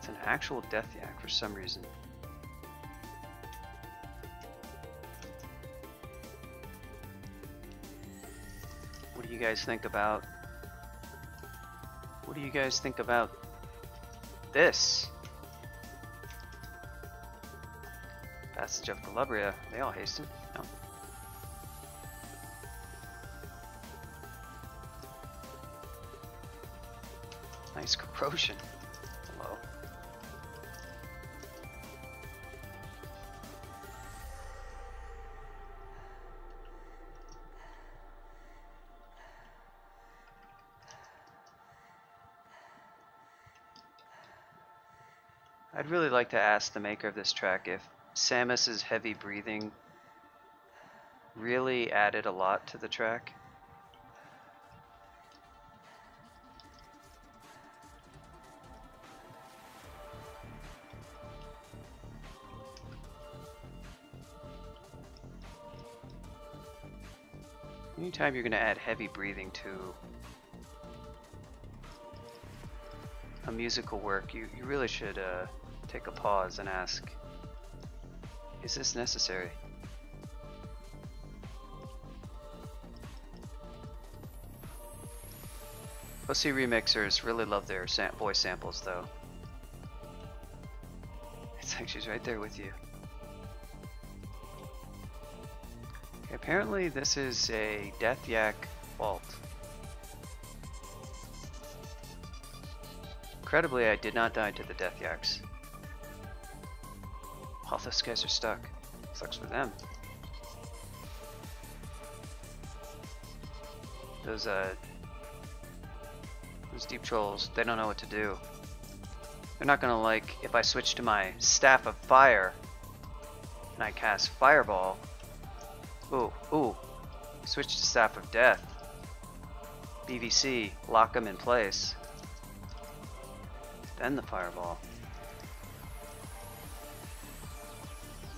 It's an actual death yak for some reason. What do you guys think about? What do you guys think about this? Passage of Calabria. They all hasten. No. Nice corrosion. Hello. I'd really like to ask the maker of this track if Samus's heavy breathing really added a lot to the track. Anytime you're going to add heavy breathing to a musical work, you really should take a pause and ask, is this necessary? Pussy remixers really love their voice samples though. It's like she's right there with you. Okay, apparently this is a Death Yak vault. Incredibly, I did not die to the Death Yaks. All those guys are stuck. Sucks for them. Those deep trolls, they don't know what to do. They're not gonna like if I switch to my Staff of Fire and I cast Fireball. Ooh. Switch to Staff of Death. BVC, lock them in place. Then the Fireball.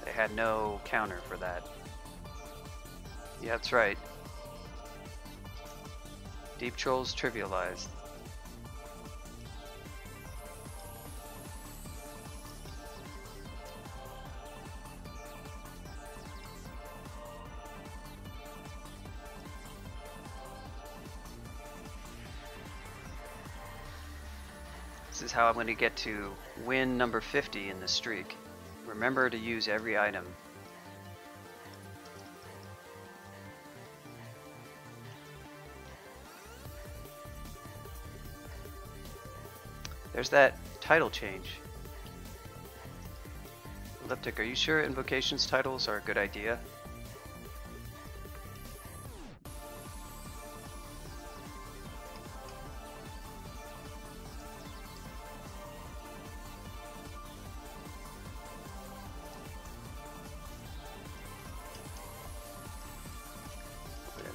They had no counter for that. Yeah, that's right. Deep Trolls trivialized. This is how I'm going to get to win number 50 in the streak. Remember to use every item. There's that title change. Elliptic, are you sure Invocation's titles are a good idea?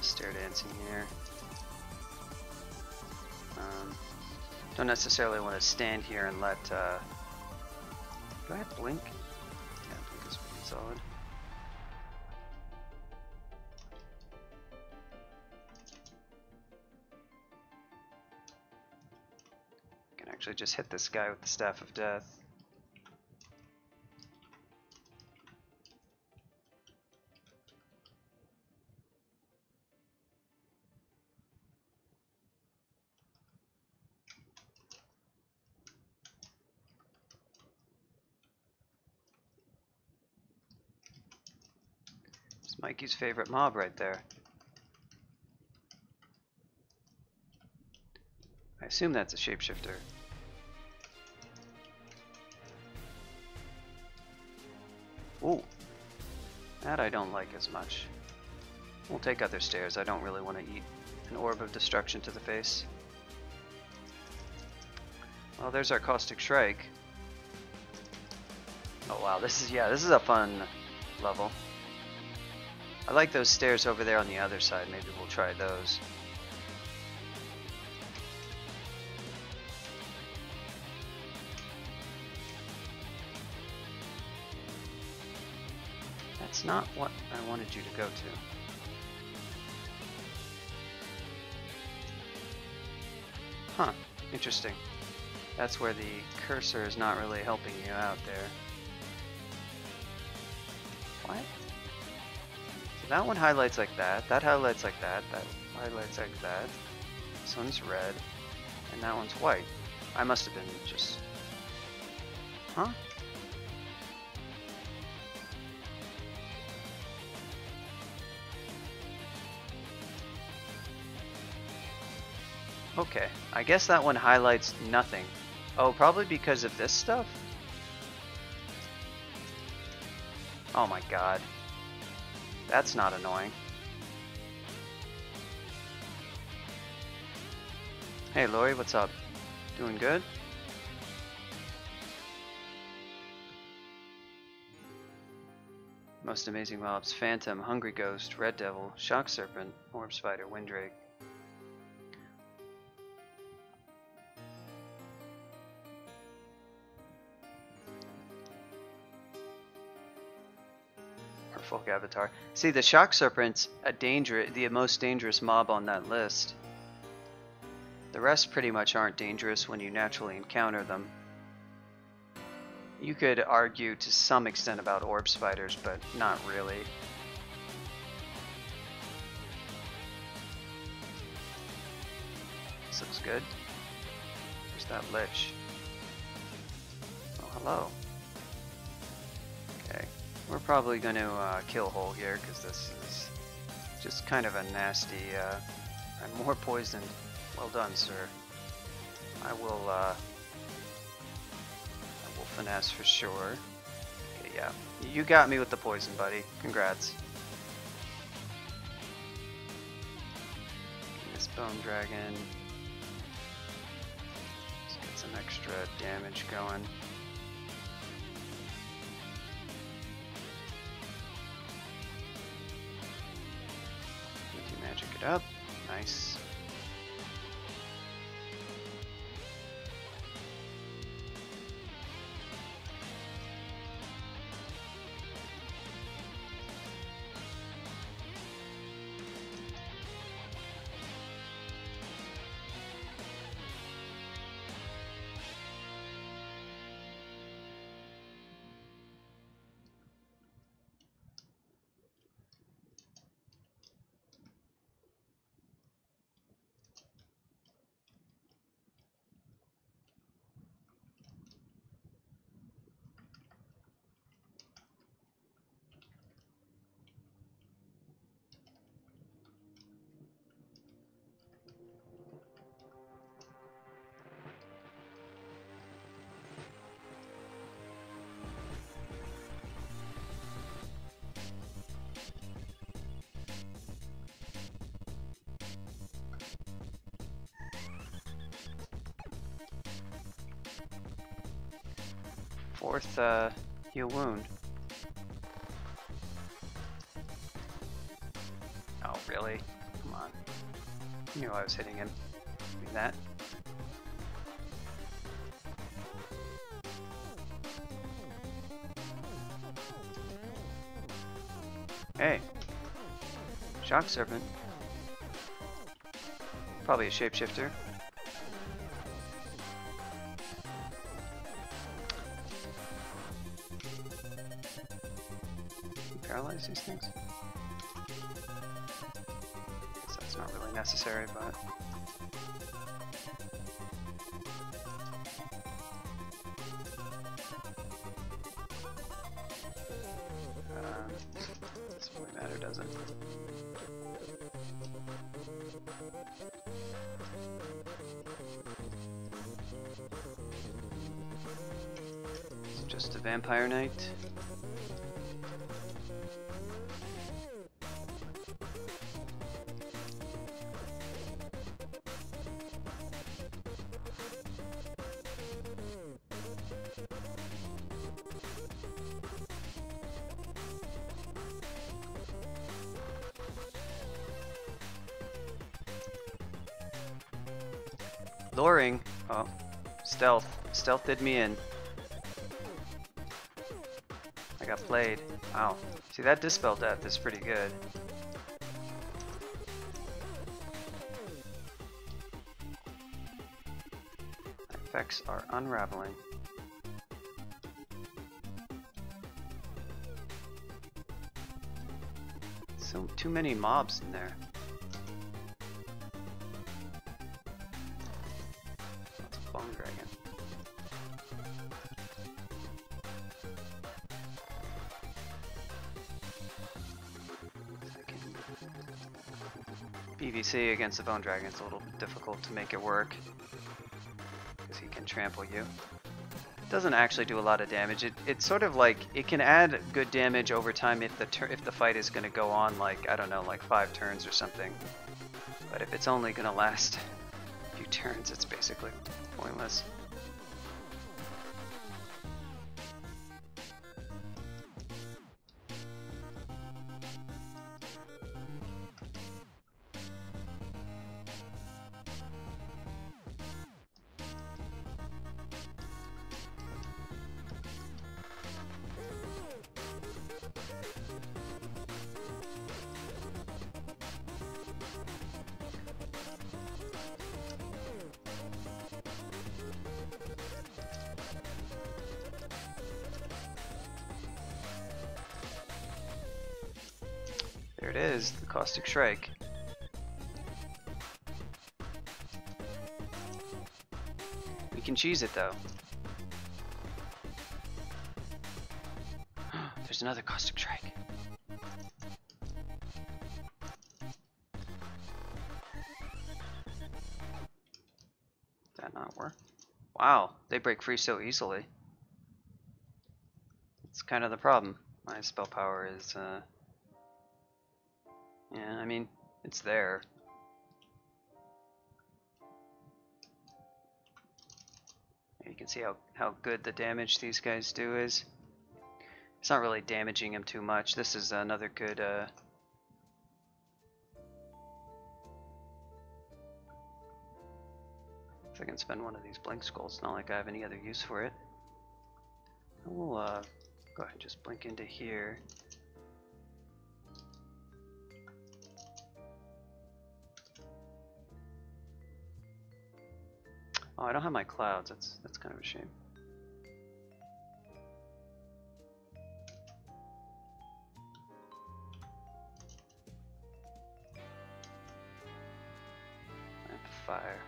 Stair dancing here. Don't necessarily want to stand here and let. Do I have blink? Yeah, blink is pretty solid. I can actually just hit this guy with the Staff of Death. Mikey's favorite mob right there. I assume that's a shapeshifter. Ooh, that I don't like as much. We'll take other stairs. I don't really want to eat an orb of destruction to the face. Well, there's our Caustic Shrike. Oh wow, this is a fun level. I like those stairs over there on the other side. Maybe we'll try those. That's not what I wanted you to go to. Huh, interesting. That's where the cursor is not really helping you out there. What? So that one highlights like that, that highlights like that, that highlights like that. This one's red, and that one's white. I must have been just... Huh? Okay, I guess that one highlights nothing. Oh, probably because of this stuff? Oh my god. That's not annoying. Hey Lori, what's up? Doing good? Most amazing mobs: Phantom, Hungry Ghost, Red Devil, Shock Serpent, Orb Spider, Windrake. Folk Avatar. See, the Shock Serpent's the most dangerous mob on that list. The rest pretty much aren't dangerous when you naturally encounter them. You could argue to some extent about orb spiders, but not really. This looks good. Where's that lich? Oh, hello. Okay. We're probably going to kill Hole here, because this is just kind of a nasty... I'm more poisoned. Well done, sir. I will finesse for sure. Okay, yeah. You got me with the poison, buddy. Congrats. This Bone Dragon. Let's get some extra damage going. Magic it up. Nice. Fourth, heal wound. Oh, really? Come on. I knew I was hitting him. Give me that. Hey. Shock Serpent. Probably a shapeshifter. Paralyze these things? Guess that's not really necessary, but... doesn't really matter, does it? It's just a Vampire Knight. Luring. Oh, stealth. Stealth did me in. I got played. Wow. See, that Dispel Death is pretty good. effects are unraveling. So too many mobs in there. That's a bone dragon. PvC against the bone dragon is a little difficult to make it work because he can trample you. It doesn't actually do a lot of damage. It's sort of like it can add good damage over time if the fight is going to go on like, I don't know, like 5 turns or something. But if it's only going to last a few turns, it's basically pointless. There it is, the Caustic Strike. We can cheese it though. There's another Caustic Strike. Did that not work? Wow, they break free so easily. It's kind of the problem. My spell power is yeah, I mean, it's there. You can see how good the damage these guys do is. It's not really damaging him too much. This is another good if I can spend one of these blink skulls, it's not like I have any other use for it. We'll go ahead and just blink into here. Oh, I don't have my clouds. That's kind of a shame. Fire.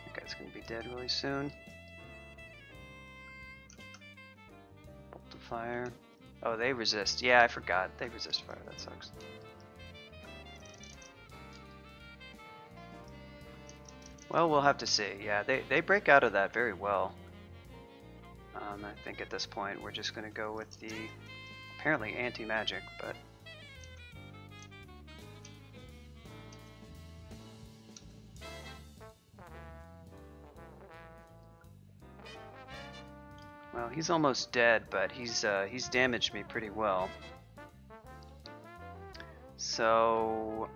That guy's gonna be dead really soon. Bolt of fire. Oh, they resist. Yeah, I forgot. They resist fire. That sucks. Well, we'll have to see. Yeah, they break out of that very well. I think at this point we're just going to go with the apparently anti-magic, but well, he's almost dead, but he's damaged me pretty well. So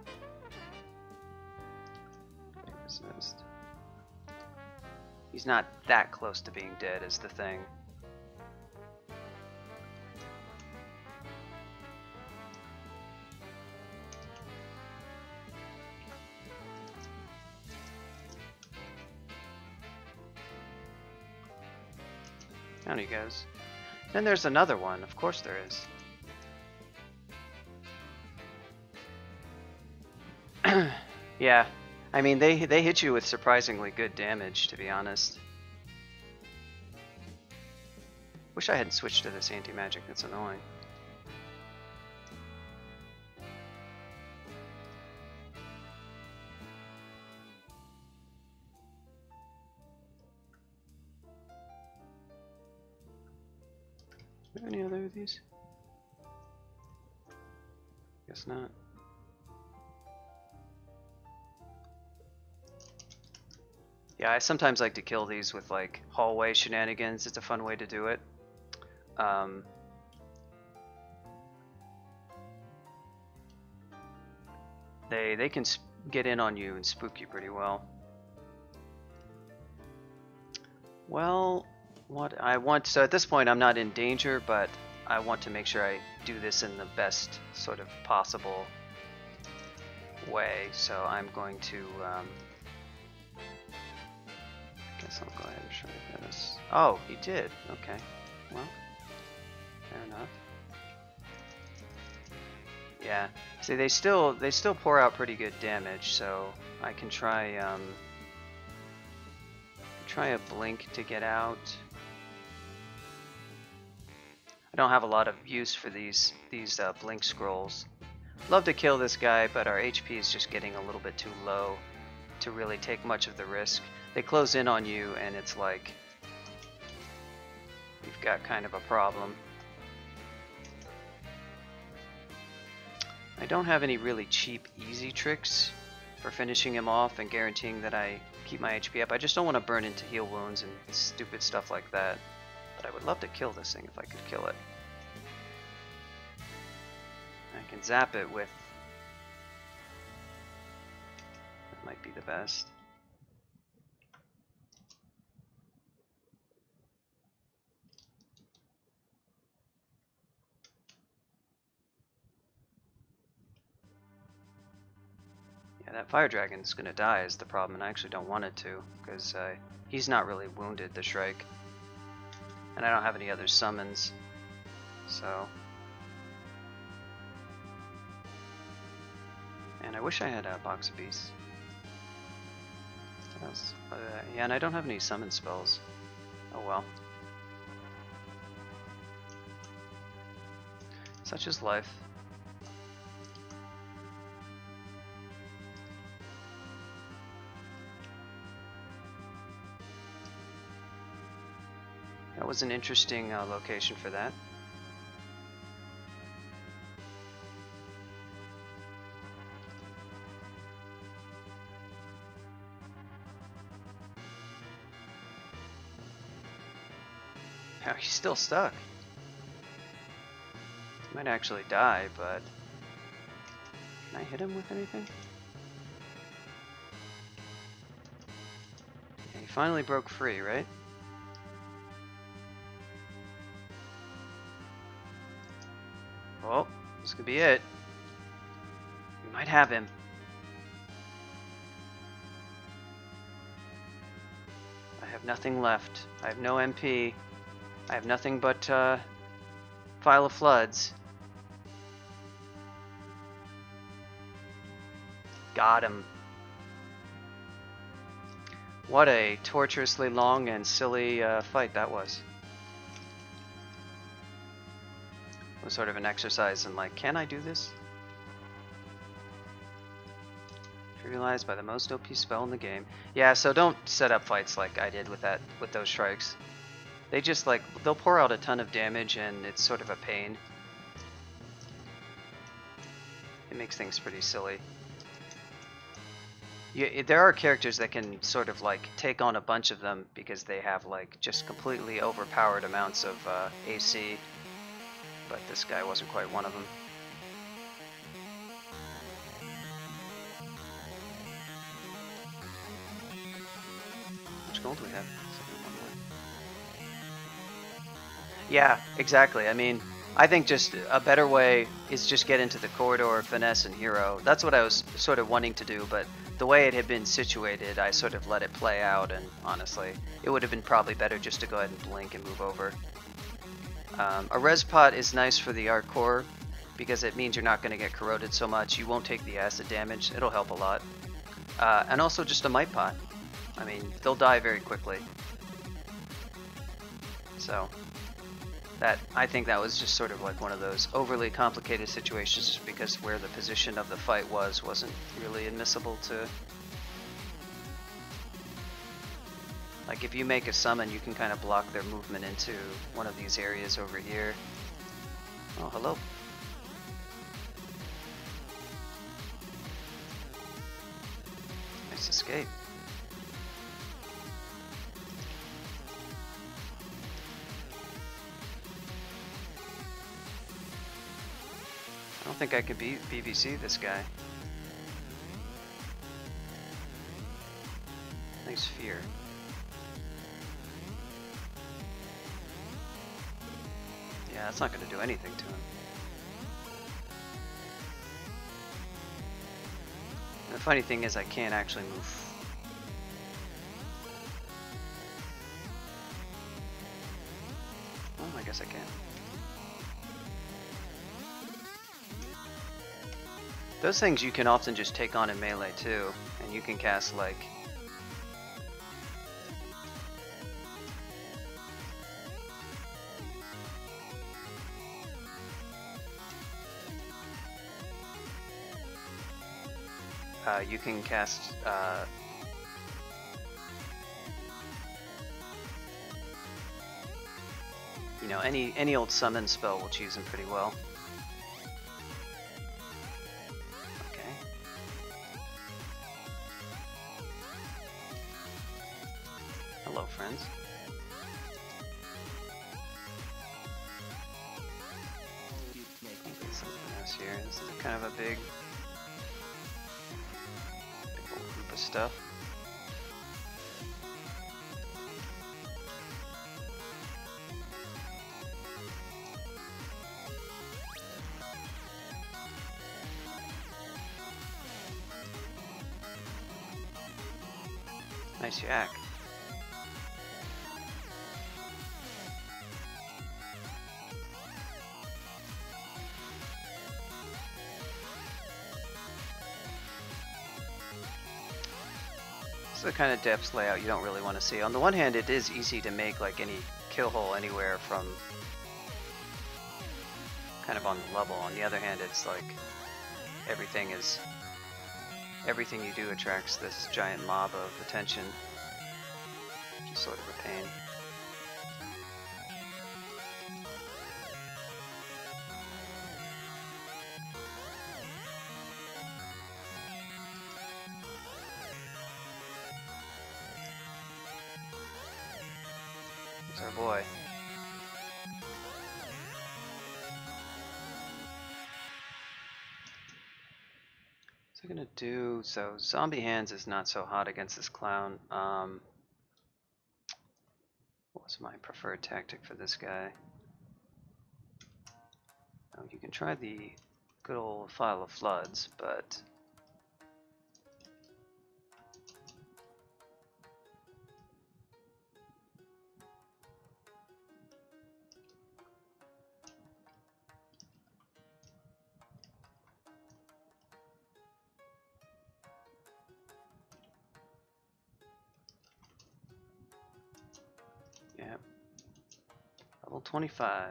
he's not that close to being dead is the thing. Down he goes. Then there's another one. Of course there is. Yeah. I mean, they hit you with surprisingly good damage, to be honest. Wish I hadn't switched to this anti-magic, that's annoying. Are there any other of these? Guess not. Yeah, I sometimes like to kill these with like hallway shenanigans. It's a fun way to do it. They can get in on you and spook you pretty well. Well, what I want, so at this point I'm not in danger, but I want to make sure I do this in the best sort of possible way, so I'm going to, I guess I'll go ahead and try this. Oh, he did. Okay. Well, fair enough. Yeah. See, they still pour out pretty good damage, so I can try a blink to get out. I don't have a lot of use for these blink scrolls. Love to kill this guy, but our HP is just getting a little bit too low to really take much of the risk. They close in on you, and it's like you've got kind of a problem. I don't have any really cheap, easy tricks for finishing him off and guaranteeing that I keep my HP up. I just don't want to burn into heal wounds and stupid stuff like that. But I would love to kill this thing if I could kill it. I can zap it with... That might be the best. Yeah, that fire dragon's gonna die is the problem, and I actually don't want it to, because he's not really wounded, the Shrike. And I don't have any other summons, so... And I wish I had a box of beasts. What else? Yeah, and I don't have any summon spells. Oh well. Such is life. That was an interesting location for that. Oh, he's still stuck. He might actually die, but... Can I hit him with anything? Yeah, he finally broke free, right? Well, this could be it. We might have him. I have nothing left. I have no MP. I have nothing but File of Floods. Got him. What a torturously long and silly fight that was. It was sort of an exercise in like, can I do this? Trivialized by the most OP spell in the game. Yeah, so don't set up fights like I did with those Shrikes. They just like, they'll pour out a ton of damage and it's sort of a pain. It makes things pretty silly. There are characters that can sort of like take on a bunch of them because they have like just completely overpowered amounts of AC. But this guy wasn't quite one of them. How much gold do we have? Yeah, exactly. I mean, I think just a better way is just get into the corridor, finesse, and hero. That's what I was sort of wanting to do, but the way it had been situated, I sort of let it play out, and honestly, it would have been probably better just to go ahead and blink and move over. A res pot is nice for the art core because it means you're not going to get corroded so much. You won't take the acid damage. It'll help a lot. And also just a might pot. I mean, they'll die very quickly. So I think that was just sort of like one of those overly complicated situations just because where the position of the fight wasn't really admissible to... Like if you make a summon, you can kind of block their movement into one of these areas over here. Oh, hello. Nice escape. I don't think I could PVC this guy. Nice fear. Yeah, that's not going to do anything to him. The funny thing is I can't actually move. I guess I can. Those things you can often just take on in melee too, and you can cast like you can cast you know, any old summon spell will choose them pretty well. Okay. Hello, friends. Get something else here. This is kind of a big old group of stuff. Nice yak. This is the kind of depths layout you don't really want to see. On the one hand, it is easy to make like any kill hole anywhere from kind of on the level. On the other hand, it's like everything you do attracts this giant mob of attention, which is sort of a pain. There's our boy. So I'm gonna do, so zombie hands is not so hot against this clown. What's my preferred tactic for this guy? Oh, you can try the good old File of Floods, but yeah, level 25.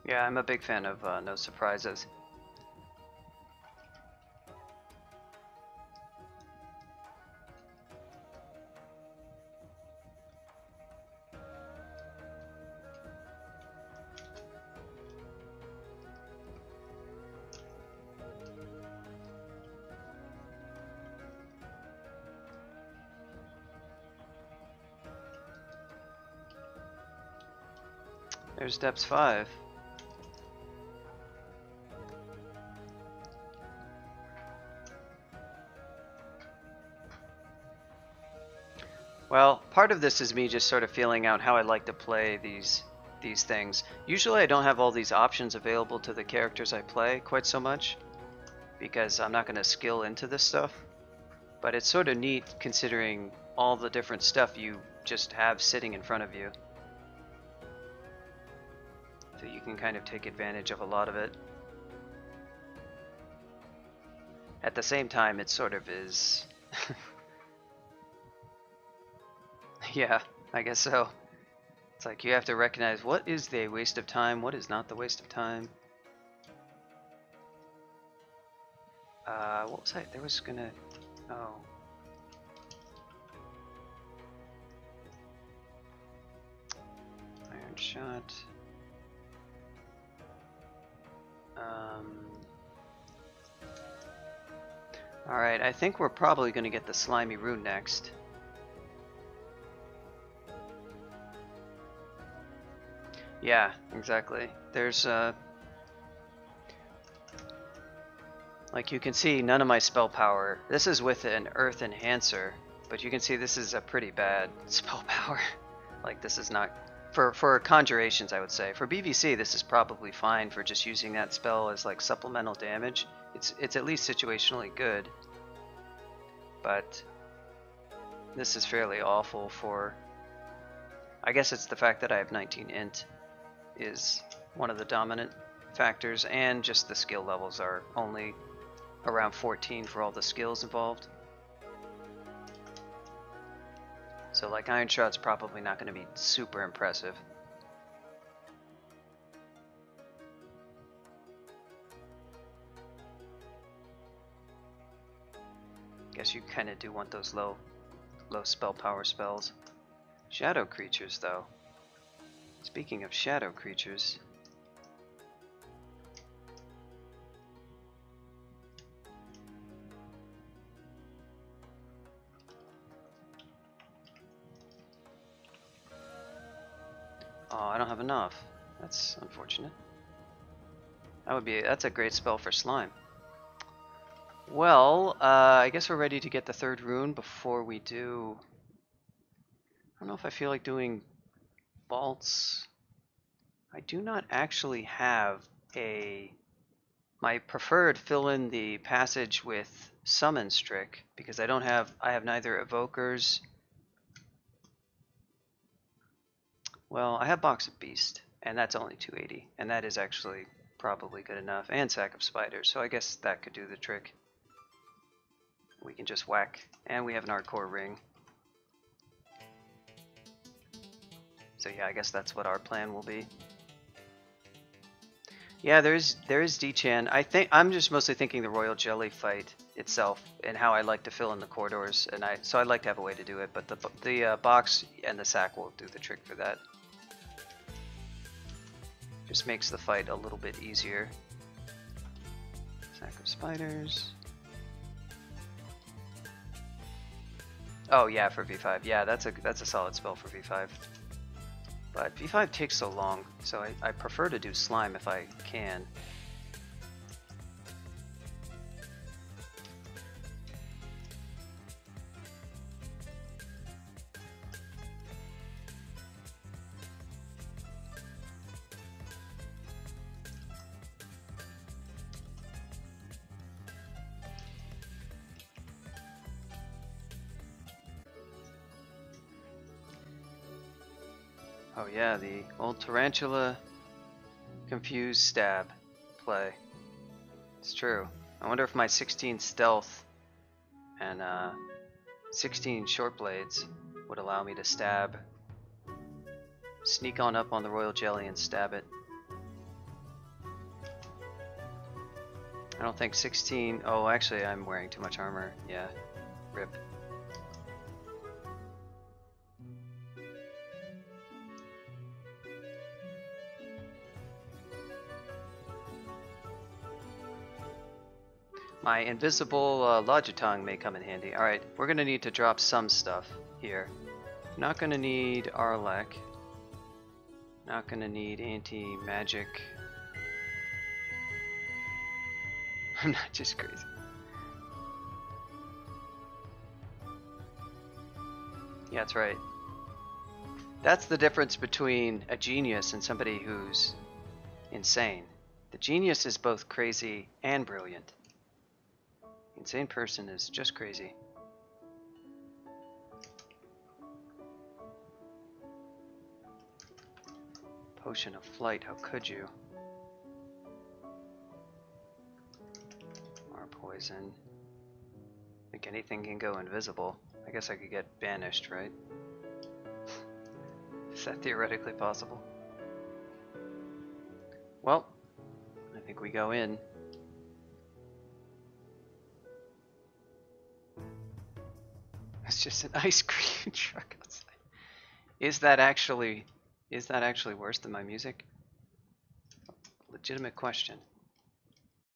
Yeah, I'm a big fan of no surprises. There's depths 5. Well, part of this is me just sort of feeling out how I like to play these things. Usually I don't have all these options available to the characters I play quite so much, because I'm not going to skill into this stuff. But it's sort of neat considering all the different stuff you just have sitting in front of you. So you can kind of take advantage of a lot of it. At the same time, it sort of is... Yeah, I guess so. It's like you have to recognize what is the waste of time, what is not the waste of time. What was I? There was gonna. Oh. Iron Shot. Alright, I think we're probably gonna get the Slimy Rune next. Yeah, exactly. There's like you can see none of my spell power. This is with an Earth Enhancer, but you can see this is a pretty bad spell power. Like this is not for conjurations, I would say. For BVC, this is probably fine for just using that spell as like supplemental damage. It's at least situationally good. But this is fairly awful for, I guess it's the fact that I have 19 int is one of the dominant factors, and just the skill levels are only around 14 for all the skills involved. So like Iron Shot's probably not going to be super impressive. Guess you kind of do want those low spell power spells. Shadow creatures though. Speaking of shadow creatures, oh, I don't have enough. That's unfortunate. That's a great spell for slime. Well, I guess we're ready to get the third rune before we do. I don't know if I feel like doing vaults. I do not actually have my preferred fill in the passage with Summon Strick because I have neither Evokers. Well, I have Box of Beast, and that's only 280, and that is actually probably good enough, and Sack of Spiders, so I guess that could do the trick. We can just whack, and we have an Hardcore Ring. So yeah, I guess that's what our plan will be. Yeah, there is D-Chan. I'm just mostly thinking the Royal Jelly fight itself and how I like to fill in the corridors, and so I'd like to have a way to do it, but the box and the sack will do the trick for that. Just makes the fight a little bit easier. Sack of Spiders. Oh yeah, for V5. Yeah, that's a solid spell for V5. But V5 takes so long, so I prefer to do slime if I can. Oh yeah, the old Tarantula confused stab play. It's true. I wonder if my 16 stealth and 16 short blades would allow me to sneak on up on the Royal Jelly and stab it. I don't think 16, oh actually I'm wearing too much armor, yeah, rip. My invisible Logitong may come in handy. Alright, we're going to need to drop some stuff here. Not going to need Arlek. Not going to need anti-magic. I'm not just crazy. Yeah, that's right. That's the difference between a genius and somebody who's insane. The genius is both crazy and brilliant. Insane person is just crazy. Potion of Flight, how could you? Or poison. I think anything can go invisible. I guess I could get banished, right? Is that theoretically possible? Well, I think we go in. It's just an ice cream truck outside. Is that actually worse than my music? Legitimate question.